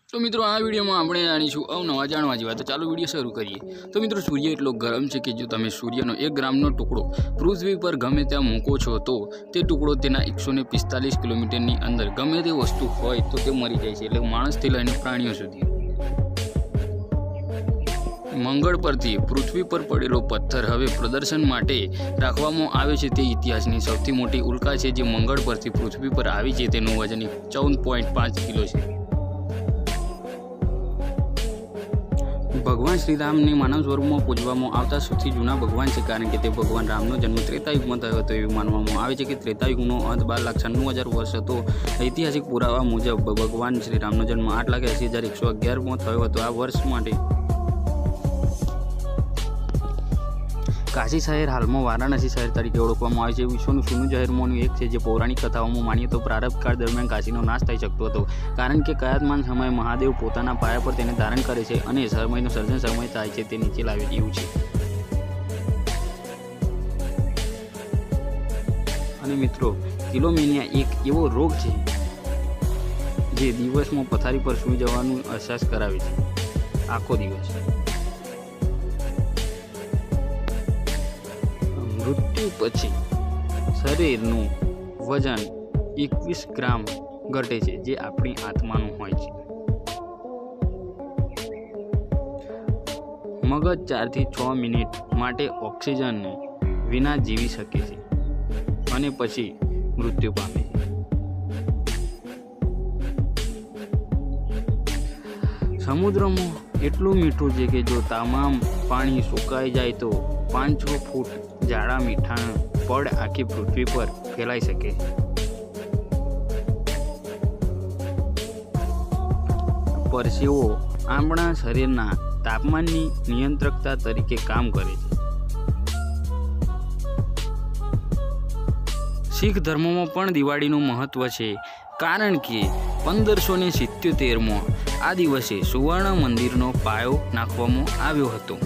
तो मित्रों आ वीडियो में આપણે જાણીશું અવનવા જાણવા જેવા। તો ચાલો વિડીયો શરૂ કરીએ। તો મિત્રો સૂર્ય એટલો ગરમ છે કે જો તમે સૂર્યનો 1 ગ્રામનો ટુકડો પૃથ્વી પર ગમે ત્યાં મૂકો છો તો તે ટુકડો તેના 145 કિલોમીટરની અંદર ગમે તે વસ્તુ હોય તો તે મરી જાય છે, એટલે માણસથી લઈને પ્રાણીઓ સુધી। મંગળ પરથી પૃથ્વી પર પડેલો પથ્થર હવે પ્રદર્શન માટે રાખવામાં આવે છે। તે ઇતિહાસની સૌથી મોટી ઉલ્કા છે જે મંગળ પરથી પૃથ્વી પર આવી છે। તેનું વજન 14.5 કિલો છે। भगवान श्री राम ने मानव स्वरूप में पूजवामां आवता सौथी जूना भगवान है, कारण के भगवान रामनो जन्म त्रेतायुग में थयो हतो एवुं मानवामां आवे छे कि त्रेतायुगनो अंत 12,96,000 वर्ष हतो। ऐतिहासिक पुरावा मुजब भगवान श्री रामनो जन्म 8,80,111 में थयो हतो। आ वर्ष माटे काशी शहर हाल में वाराणसी शहर तरीके ओळखवामां आवे छे। विश्वनुं सोनुं शहरमांनुं एक छे जे पौराणिक कथाओमां मानीए तो प्रारंभ काळ दरमियान काशीनो नाश थई शकतो हतो, कारण के कयातमान समये महादेव पोताना पाया पर तेने धारण करे छे अने समयनुं सर्जन समय थाय छे ते नीचे लावे एवुं छे। अने मित्रों किलोमेनिया एक एवो रोग छे जे दिवसमां पथारी पर सूई जवानुं अहसास करावे छे आखो दिवस। मृत्यु पछी शरीरનું વજન 21 ગ્રામ ઘટે છે, જે આપણી આત્માનું હોય છે। મગજ 4 થી 6 મિનિટ માટે ઓક્સિજન વિના જીવી શકે છે અને પછી મૃત્યુ પામે છે। સમુદ્રમાં એટલું મીઠું છે કે જો તમામ પાણી સુકાઈ જાય તો 5-6 ફૂટ जाड़ा मीठा पड़ आखी पृथ्वी पर फैलाई सके। परसेवो आपणा शरीरना तापमाननी नियंत्रकता तरीके काम करे छे। शीख धर्म में पण दिवाळीनुं महत्व छे, कारण के 1577 में आ दिवसे सुवर्ण मंदिरनो पायो नाखवामां आव्यो हतो।